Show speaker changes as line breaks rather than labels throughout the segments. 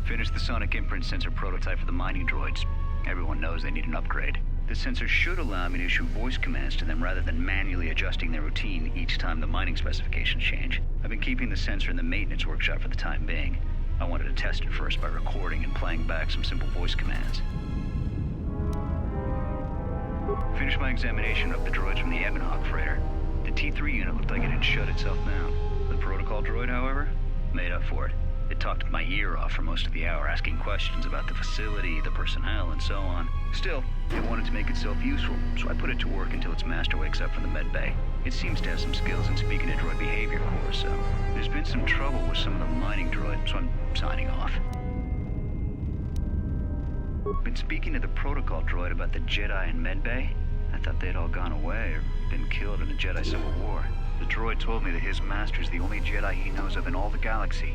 Finished the sonic imprint sensor prototype for the mining droids. Everyone knows they need an upgrade. The sensor should allow me to issue voice commands to them rather than manually adjusting their routine each time the mining specifications change. I've been keeping the sensor in the maintenance workshop for the time being. I wanted to test it first by recording and playing back some simple voice commands. Finished my examination of the droids from the Ebonhawk freighter. The T3 unit looked like it had shut itself down. The protocol droid, however, made up for it. It talked my ear off for most of the hour, asking questions about the facility, the personnel, and so on. Still, it wanted to make itself useful, so I put it to work until its master wakes up from the med bay. It seems to have some skills in speaking to droid behavior core, so there's been some trouble with some of the mining droids, so I'm signing off. Been speaking to the protocol droid about the Jedi in med bay. I thought they'd all gone away or been killed in the Jedi Civil War. The droid told me that his master's the only Jedi he knows of in all the galaxy,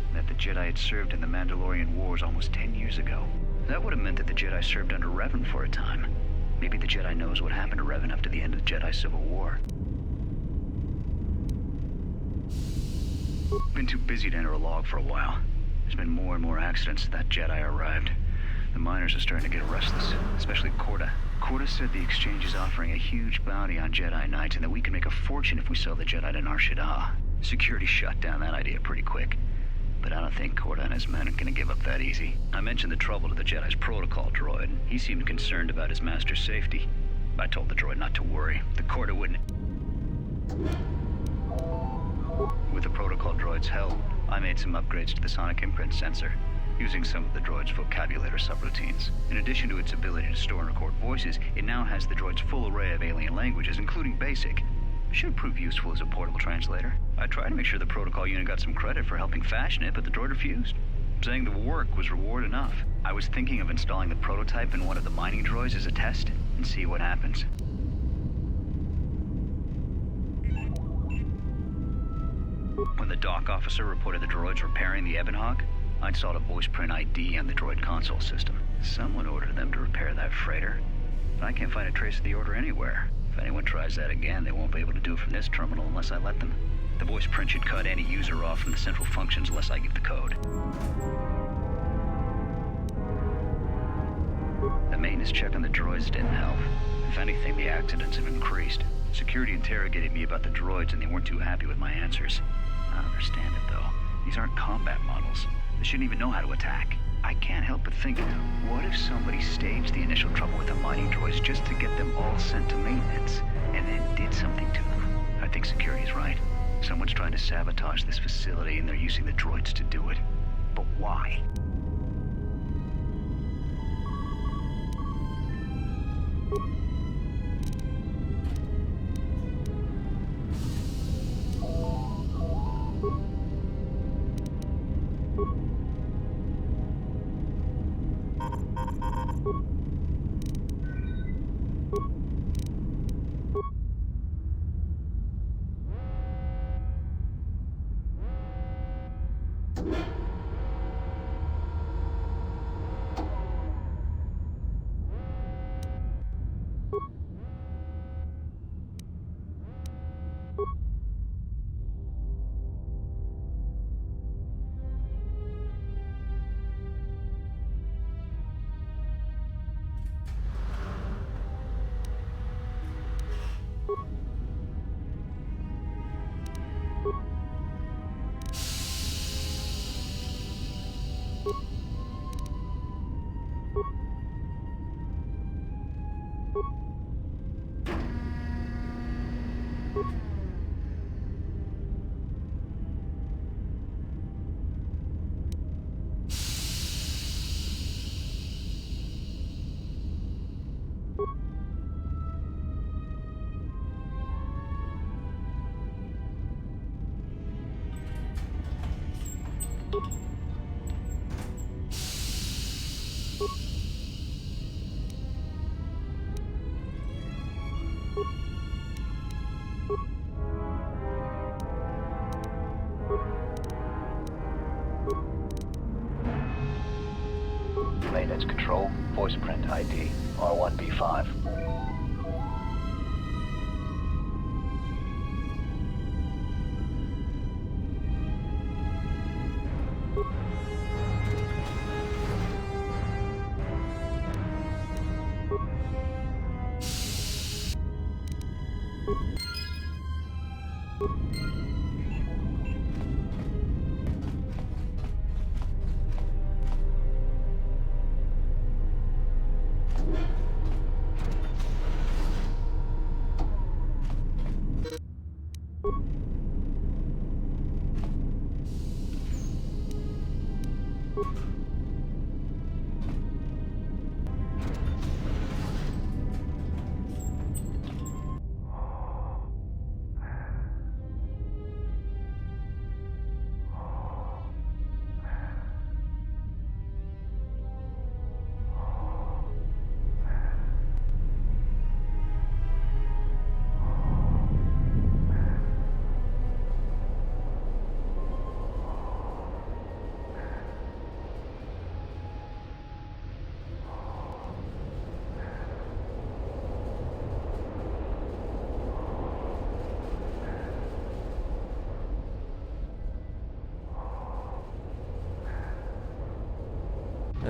and that the Jedi had served in the Mandalorian Wars almost 10 years ago. That would have meant that the Jedi served under Revan for a time. Maybe the Jedi knows what happened to Revan after the end of the Jedi Civil War. Been too busy to enter a log for a while. There's been more and more accidents since that Jedi arrived. The miners are starting to get restless, especially Corda. Corda said the exchange is offering a huge bounty on Jedi Knights and that we can make a fortune if we sell the Jedi to Nar Shaddaa. Security shut down that idea pretty quick. But I don't think Corda and his men are gonna give up that easy. I mentioned the trouble to the Jedi's protocol droid, and he seemed concerned about his master's safety. I told the droid not to worry. The Corda wouldn't... With the protocol droid's help, I made some upgrades to the sonic imprint sensor, using some of the droid's vocabulator subroutines. In addition to its ability to store and record voices, it now has the droid's full array of alien languages, including Basic. Should prove useful as a portable translator. I tried to make sure the protocol unit got some credit for helping fashion it, but the droid refused, saying the work was reward enough. I was thinking of installing the prototype in one of the mining droids as a test, and see what happens. When the dock officer reported the droids repairing the Ebonhawk, I installed a voice print ID on the droid console system. Someone ordered them to repair that freighter, but I can't find a trace of the order anywhere. If anyone tries that again, they won't be able to do it from this terminal unless I let them. The voice print should cut any user off from the central functions unless I give the code. The maintenance check on the droids didn't help. If anything, the accidents have increased. Security interrogated me about the droids and they weren't too happy with my answers. I don't understand it though. These aren't combat models. They shouldn't even know how to attack. I can't help but think, what if somebody staged the initial trouble with the mining droids just to get them all sent to maintenance, and then did something to them? I think security's right. Someone's trying to sabotage this facility, and they're using the droids to do it. But why? Maintenance control, voice print ID, R1B5.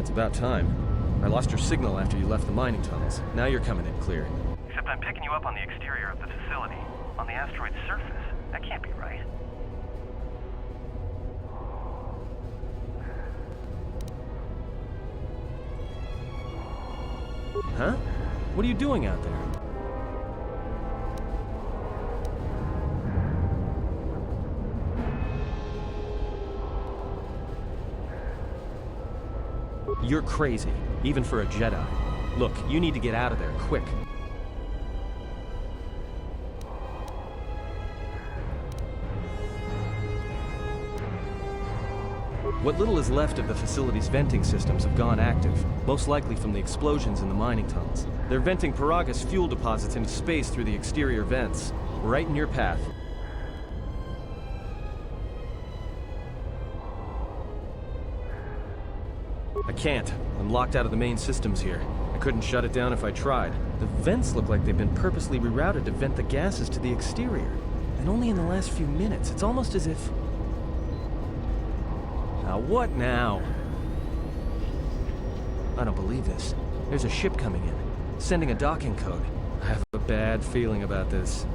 It's about time. I lost your signal after you left the mining tunnels. Now you're coming in clear.
Except I'm picking you up on the exterior of the facility, on the asteroid's surface. That can't be right.
Huh? What are you doing out there? You're crazy, even for a Jedi. Look, you need to get out of there, quick. What little is left of the facility's venting systems have gone active, most likely from the explosions in the mining tunnels. They're venting Paraga's fuel deposits into space through the exterior vents, right in your path. I can't. I'm locked out of the main systems here. I couldn't shut it down if I tried. The vents look like they've been purposely rerouted to vent the gases to the exterior. And only in the last few minutes. It's almost as if... Now what now? I don't believe this. There's a ship coming in, sending a docking code. I have a bad feeling about this.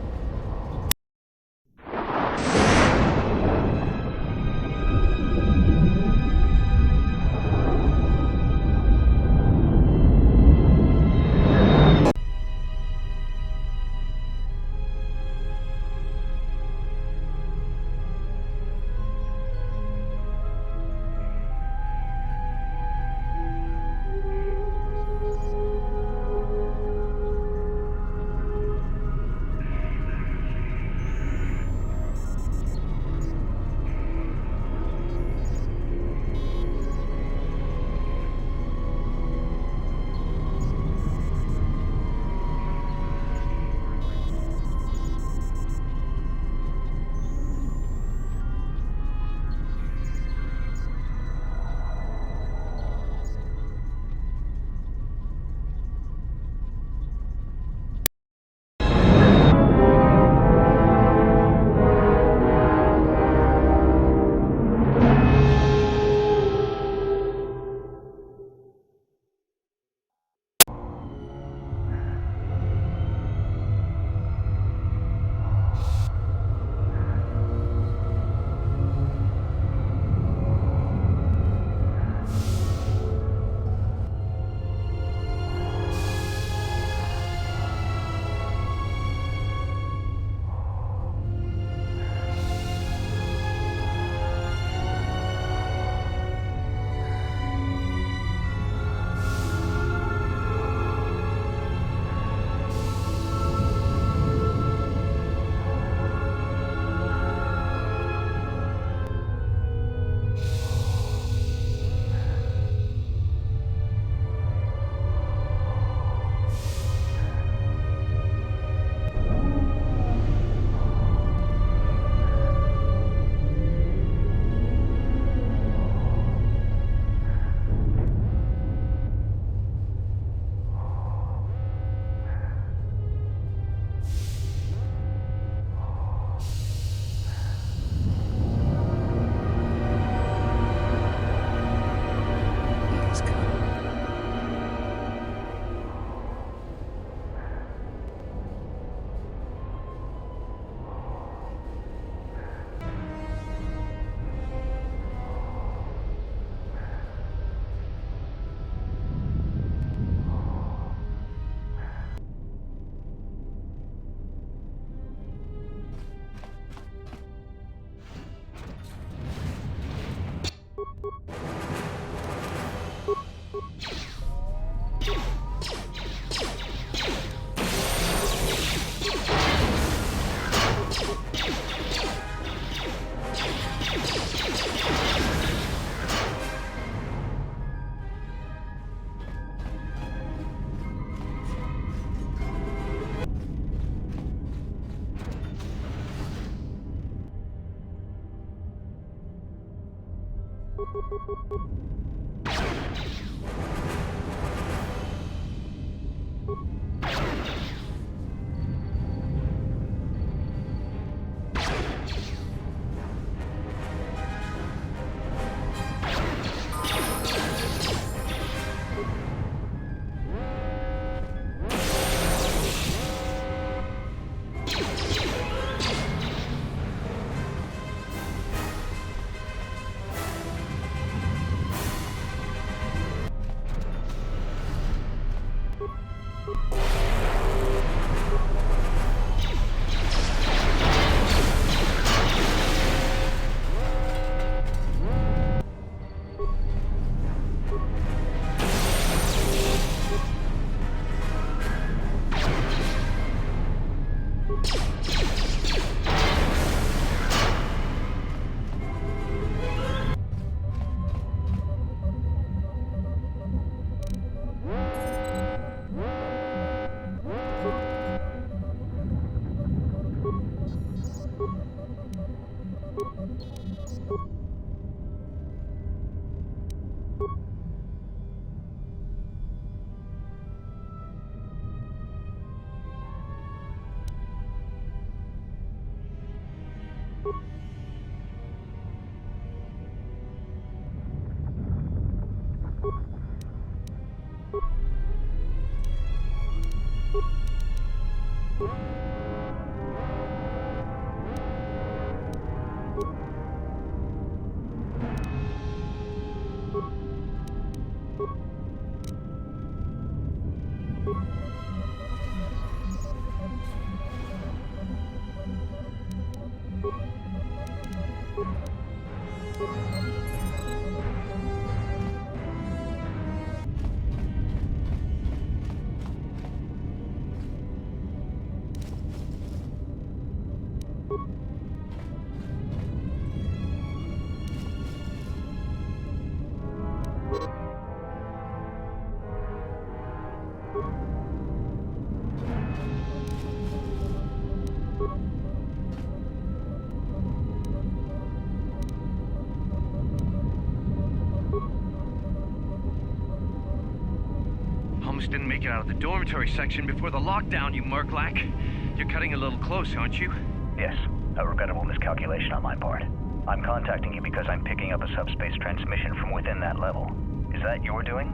Almost didn't make it out of the dormitory section before the lockdown, you murklack. You're cutting a little close, aren't you?
Yes, a regrettable miscalculation on my part. I'm contacting you because I'm picking up a subspace transmission from within that level. Is that your doing?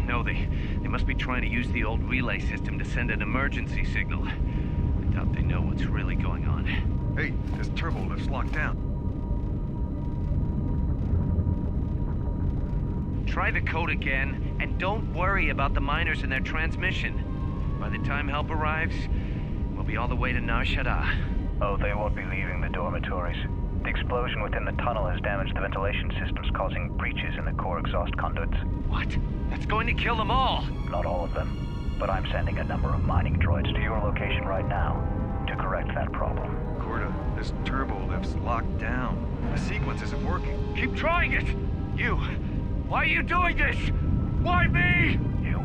No, they must be trying to use the old relay system to send an emergency signal. I doubt they know what's really going on.
Hey, this turbo lift's locked down.
Try the code again, and don't worry about the miners and their transmission. By the time help arrives, we'll be all the way to Nar Shaddaa.
Oh, they won't be leaving the dormitories. The explosion within the tunnel has damaged the ventilation systems, causing breaches in the core exhaust conduits.
What? That's going to kill them all!
Not all of them, but I'm sending a number of mining droids to your location right now to correct that problem.
Corda, this turbo lift's locked down. The sequence isn't working.
Keep trying it! You! Why are you doing this? Why me?
You.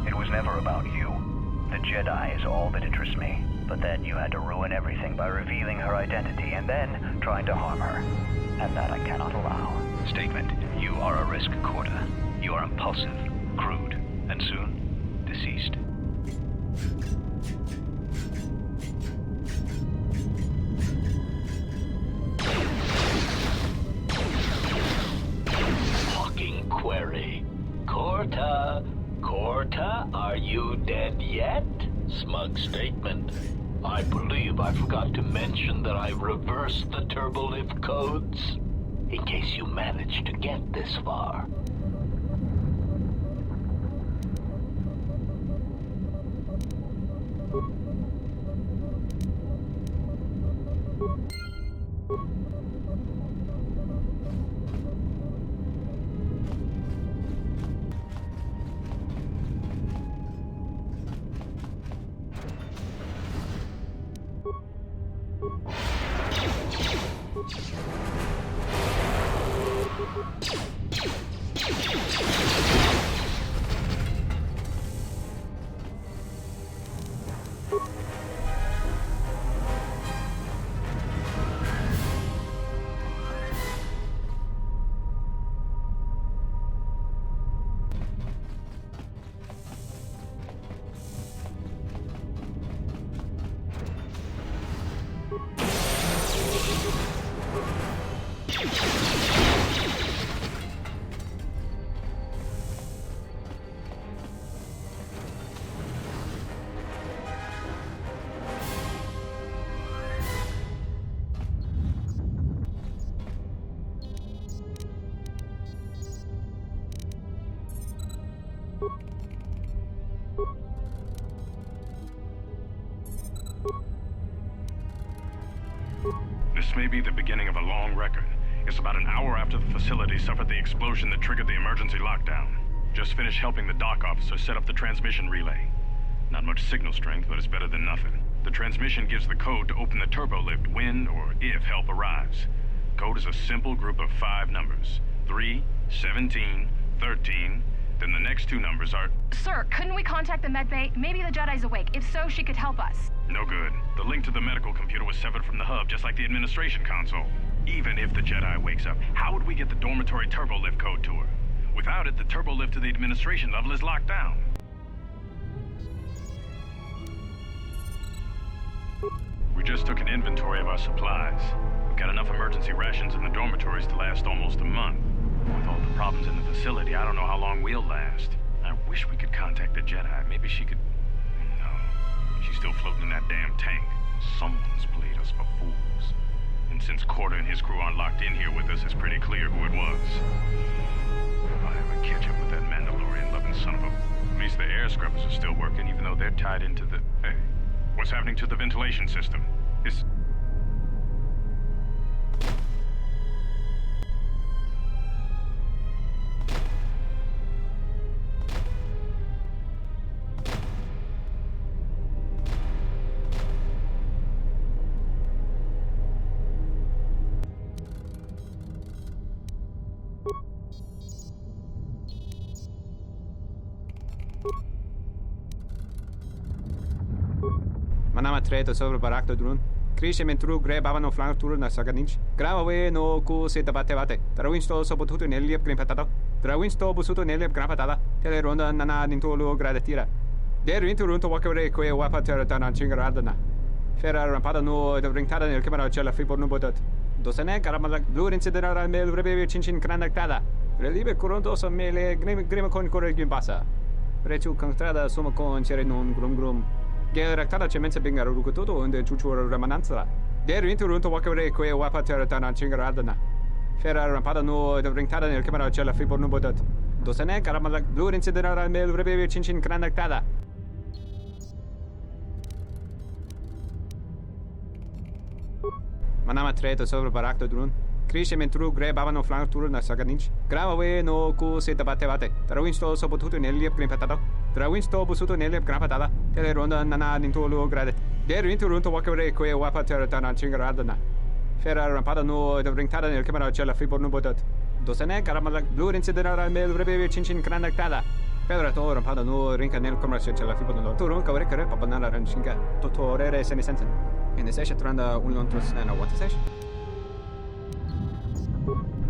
It was never about you. The Jedi is all that interests me. But then you had to ruin everything by revealing her identity and then trying to harm her. And that I cannot allow. Statement. You are a risk, Corda. You are impulsive, crude, and soon deceased.
Hawking query. Corta, are you dead yet? Smug statement. I believe I forgot to mention that I reversed the turbolift codes, in case you managed to get this far.
be the beginning of a long record. It's about an hour after the facility suffered the explosion that triggered the emergency lockdown. Just finished helping the dock officer set up the transmission relay. Not much signal strength, but it's better than nothing. The transmission gives the code to open the turbo lift when or if help arrives. Code is a simple group of 5 numbers. 3, 17, 13, then the next 2 numbers are...
Sir, couldn't we contact the medbay? Maybe the Jedi's awake. If so, she could help us.
No good. The link to the medical computer was severed from the hub, just like the administration console. Even if the Jedi wakes up, how would we get the dormitory turbo lift code to her? Without it, the turbo lift to the administration level is locked down. We just took an inventory of our supplies. We've got enough emergency rations in the dormitories to last almost a month. With all the problems in the facility, I don't know how long we'll last. I wish we could contact the Jedi. Maybe she could... No. She's still floating in that damn tank. Someone's played us for fools. And since Corder and his crew aren't locked in here with us, it's pretty clear who it was. If I ever catch up with that Mandalorian-loving son of a... At least the air scrubbers are still working, even though they're tied into the... Hey, what's happening to the ventilation system? It's...
Manama treto sobre o barak do drone. Cresce mentru grebava no flanco turno na saganich. Grava we no cu se bate. Trawinsto so potuto neliep grimpatado. Trawinsto busuto neliep grimpatada. Tele ronda nana nintolo gradatira. Der interrunto wakere que wapa terra chingaradana. Ferra rampada no de brintada nel camera cella fi por no botat. Dosene caramala blur incidera mel rebe chinchin cranactada. Relibe coronto so mele grima con corre gimbasa. Prechu contrada suma con cere non grum. Geraktada cemenza bingaro rukutoto unde chuchura remananza. Der interrunto wakere que wapa terra chingaradana. Ferra rampada no de brintada nel camera cella fi por no botat. Dosene caramala blur incidera mel rebe chinchin cranactada. Manama treto sobre o barak do drone. Cresce mentru grebava no flanco turno na saganich. Grava we no cu se bate. Trawinsto so potuto neliep grimpatado. Trawinsto busuto neliep grimpatada. Tele ronda nana nintolo gradet. Der interrunto wakere que wapa terra chingaradana. Ferra rampada no de brintada nel camera cella fi por no botat. Dosene caramala blur incidera mel rebe chinchin cranactada. Pedra to rampada no rinca nel camera cella fi por no. Turun kavre kare papanara ranchinga. Totorere senisensen. In the session tranda unlontros na what session.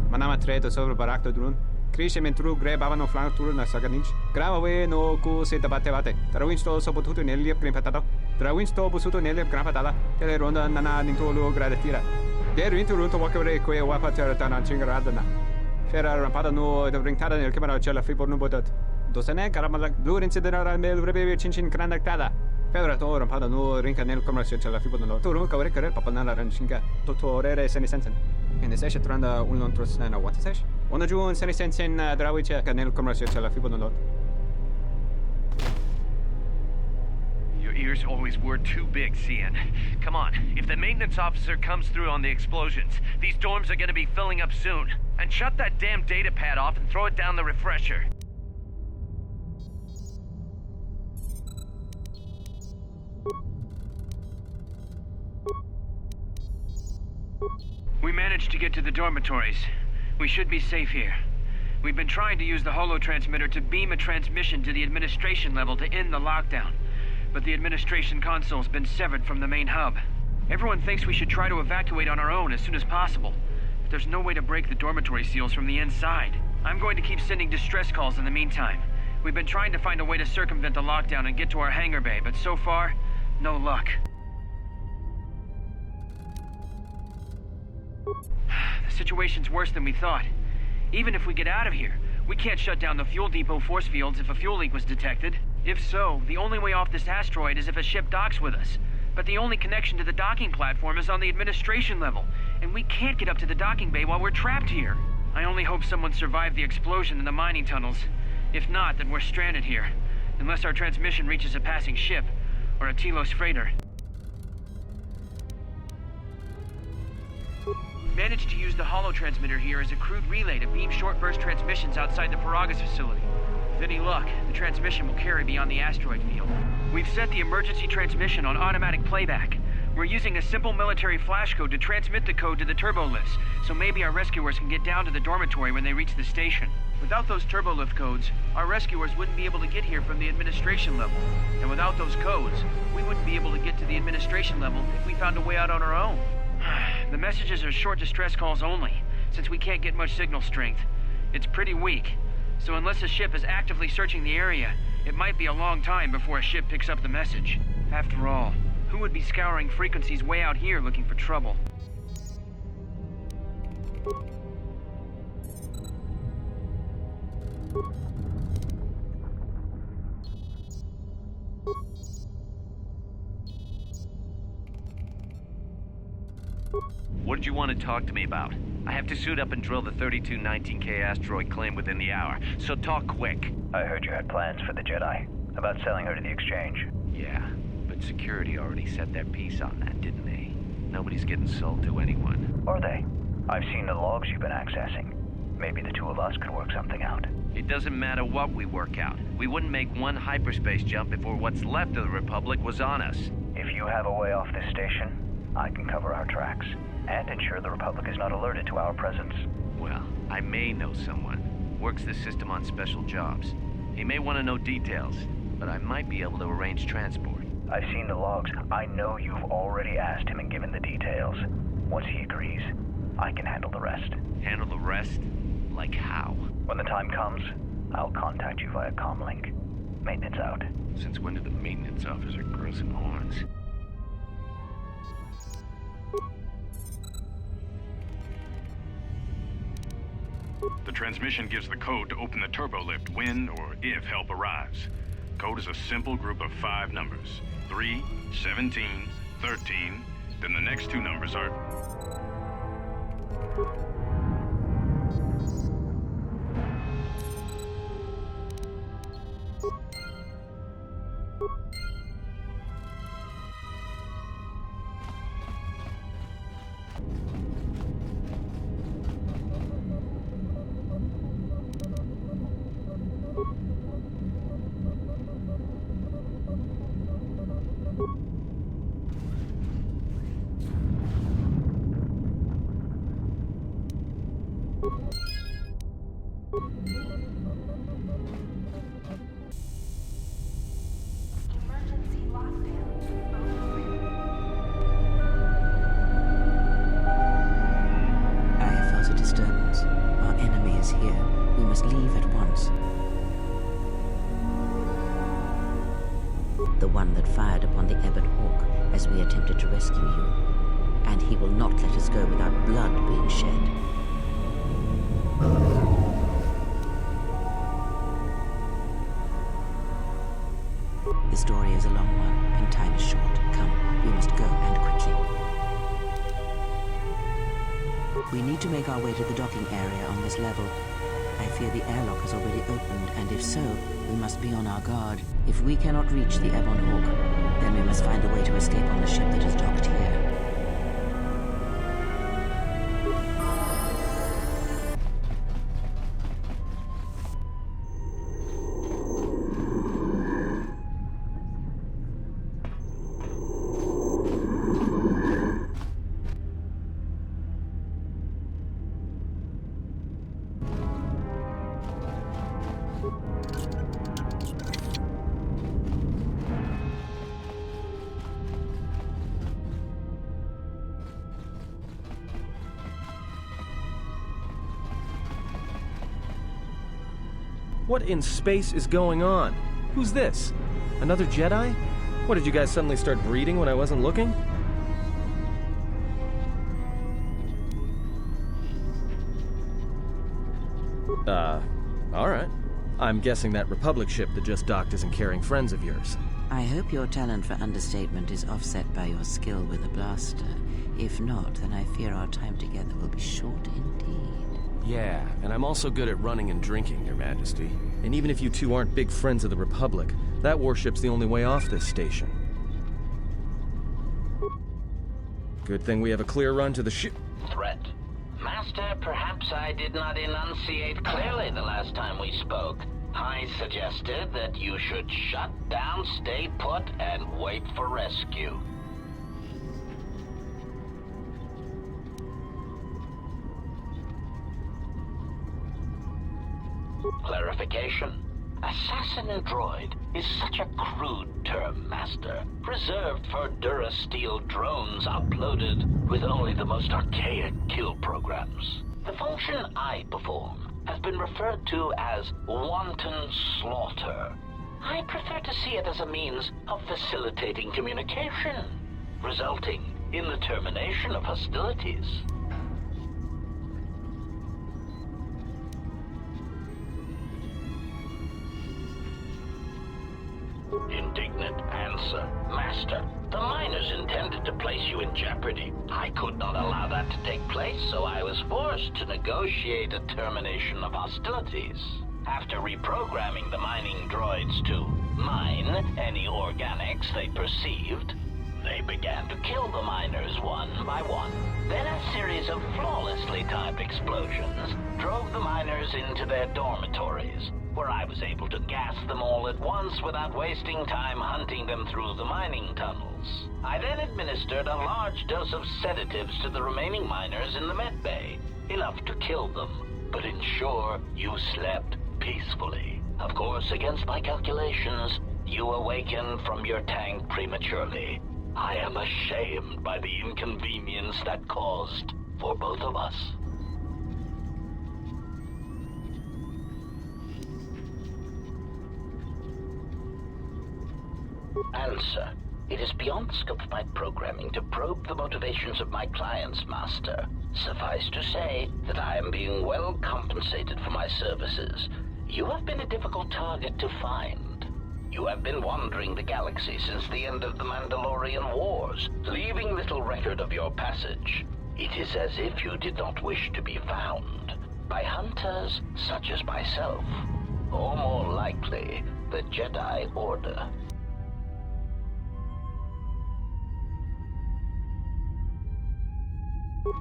Manama treto sobre o barak do drone. Cresce mentru grebava no flanco turno na saganich. Grava we no cu se bate. Trawinsto so potuto neliep grimpatado. Trawinsto busuto neliep grimpatada. Tele ronda nana nintolo gradatira. Der interrunto wakere que wapa terra chingaradana. Ferra rampada no de brintada nel camera cella fi por no botat. Dosene caramala blur incidera mel rebe chinchin cranactada. Pedra to rampada no rinca nel camera cella fi por no. Turun kavre kare papanala ranchinga. Totorere senisensen. In the session tranda unlontros na what session. Ona jun senisensen drawiche nel camera cella fi por no.
Your ears always were too big, Cian. Come on, if the maintenance officer comes through on the explosions, these dorms are gonna be filling up soon. And shut that damn data pad off and throw it down the refresher. We managed to get to the dormitories. We should be safe here. We've been trying to use the holo-transmitter to beam a transmission to the administration level to end the lockdown. But the administration console's been severed from the main hub. Everyone thinks we should try to evacuate on our own as soon as possible. But there's no way to break the dormitory seals from the inside. I'm going to keep sending distress calls in the meantime. We've been trying to find a way to circumvent the lockdown and get to our hangar bay, but so far, no luck. The situation's worse than we thought. Even if we get out of here, we can't shut down the fuel depot force fields if a fuel leak was detected. If so, the only way off this asteroid is if a ship docks with us. But the only connection to the docking platform is on the administration level, and we can't get up to the docking bay while we're trapped here. I only hope someone survived the explosion in the mining tunnels. If not, then we're stranded here. Unless our transmission reaches a passing ship, or a Telos freighter. managed to use the holo-transmitter here as a crude relay to beam short-burst transmissions outside the Paragas facility. With any luck, the transmission will carry beyond the asteroid field. We've set the emergency transmission on automatic playback. We're using a simple military flash code to transmit the code to the turbolifts, so maybe our rescuers can get down to the dormitory when they reach the station. Without those turbolift codes, our rescuers wouldn't be able to get here from the administration level. And without those codes, we wouldn't be able to get to the administration level if we found a way out on our own. The messages are short distress calls only, since we can't get much signal strength. It's pretty weak, so unless a ship is actively searching the area, it might be a long time before a ship picks up the message. After all, who would be scouring frequencies way out here looking for trouble?
What did you want to talk to me about? I have to suit up and drill the 3219K asteroid claim within the hour, so talk quick.
I heard you had plans for the Jedi, about selling her to the exchange.
Yeah, but security already set their piece on that, didn't they? Nobody's getting sold to anyone.
Are they? I've seen the logs you've been accessing. Maybe the two of us could work something out.
It doesn't matter what we work out. We wouldn't make one hyperspace jump before what's left of the Republic was on us.
If you have a way off this station, I can cover our tracks, and ensure the Republic is not alerted to our presence.
Well, I may know someone. Works the system on special jobs. He may want to know details, but I might be able to arrange transport.
I've seen the logs. I know you've already asked him and given the details. Once he agrees, I can handle the rest.
Handle the rest? Like how?
When the time comes, I'll contact you via comlink. Maintenance out.
Since when did the maintenance officer grow some horns?
The transmission gives the code to open the turbolift when or if help arrives. Code is a simple group of 5 numbers. 3, 17, 13, then the next 2 numbers are...
Emergency lockdown.
I have felt a disturbance. Our enemy is here. We must leave at once. The one that fired upon the Ebon Hawk as we attempted to rescue you. And he will not let us go without blood being shed. The story is a long one, and time is short. Come, we must go, and quickly. We need to make our way to the docking area on this level. I fear the airlock has already opened, and if so, we must be on our guard. If we cannot reach the Ebon Hawk, then we must find a way to escape on the ship that is docked here.
What in space is going on? Who's this? Another Jedi? What, did you guys suddenly start breeding when I wasn't looking? Alright. I'm guessing that Republic ship that just docked isn't carrying friends of yours.
I hope your talent for understatement is offset by your skill with a blaster. If not, then I fear our time together will be short indeed.
Yeah, and I'm also good at running and drinking, Your Majesty. And even if you two aren't big friends of the Republic, that warship's the only way off this station. Good thing we have a clear run to the ship.
Threat. Master, perhaps I did not enunciate clearly the last time we spoke. I suggested that you should shut down, stay put, and wait for rescue. Clarification. Assassin droid is such a crude term, Master, reserved for Durasteel drones uploaded with only the most archaic kill programs. The function I perform has been referred to as wanton slaughter. I prefer to see it as a means of facilitating communication, resulting in the termination of hostilities. Indignant answer. Master, the miners intended to place you in jeopardy. I could not allow that to take place, so I was forced to negotiate a termination of hostilities. After reprogramming the mining droids to mine any organics they perceived, they began to kill the miners one by one. Then a series of flawlessly timed explosions drove the miners into their dormitories, where I was able to gas them all at once without wasting time hunting them through the mining tunnels. I then administered a large dose of sedatives to the remaining miners in the med bay, enough to kill them, but ensure you slept peacefully. Of course, against my calculations, you awakened from your tank prematurely. I am ashamed by the inconvenience that caused for both of us. Answer. It is beyond the scope of my programming to probe the motivations of my clients, Master. Suffice to say that I am being well compensated for my services. You have been a difficult target to find. You have been wandering the galaxy since the end of the Mandalorian Wars, leaving little record of your passage. It is as if you did not wish to be found by hunters such as myself, or more likely, the Jedi Order.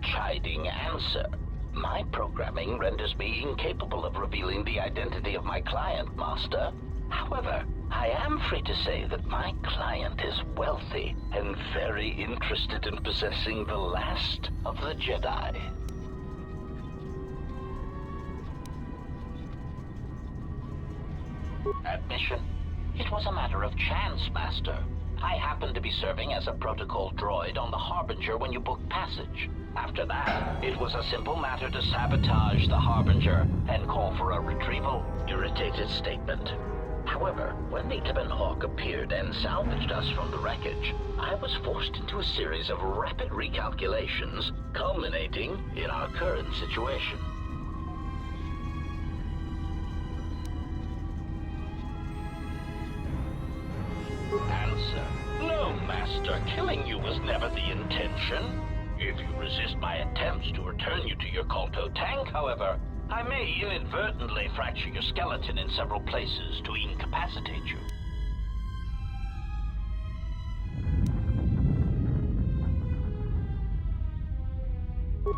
Chiding answer. My programming renders me incapable of revealing the identity of my client, Master. However, I am free to say that my client is wealthy and very interested in possessing the last of the Jedi. Admission. It was a matter of chance, Master. I happened to be serving as a protocol droid on the Harbinger when you booked passage. After that, it was a simple matter to sabotage the Harbinger and call for a retrieval. Irritated statement. However, when the Ebon Hawk appeared and salvaged us from the wreckage, I was forced into a series of rapid recalculations, culminating in our current situation. Answer. No, Master. Killing you was never the intention. If you resist my attempts to return you to your Colto tank, however, I may inadvertently fracture your skeleton in several places to incapacitate you.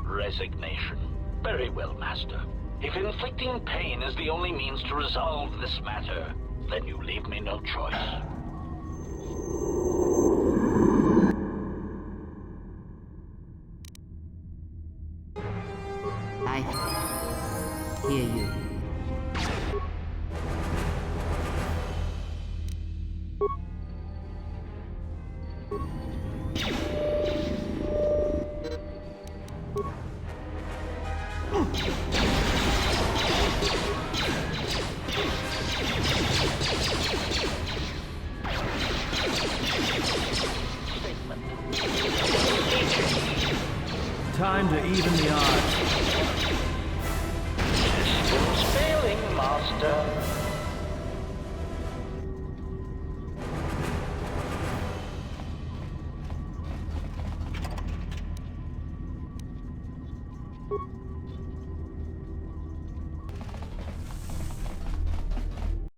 Resignation. Very well, Master. If inflicting pain is the only means to resolve this matter, then you leave me no choice.
I hear you.
Time to even the odds.
Systems failing, Master.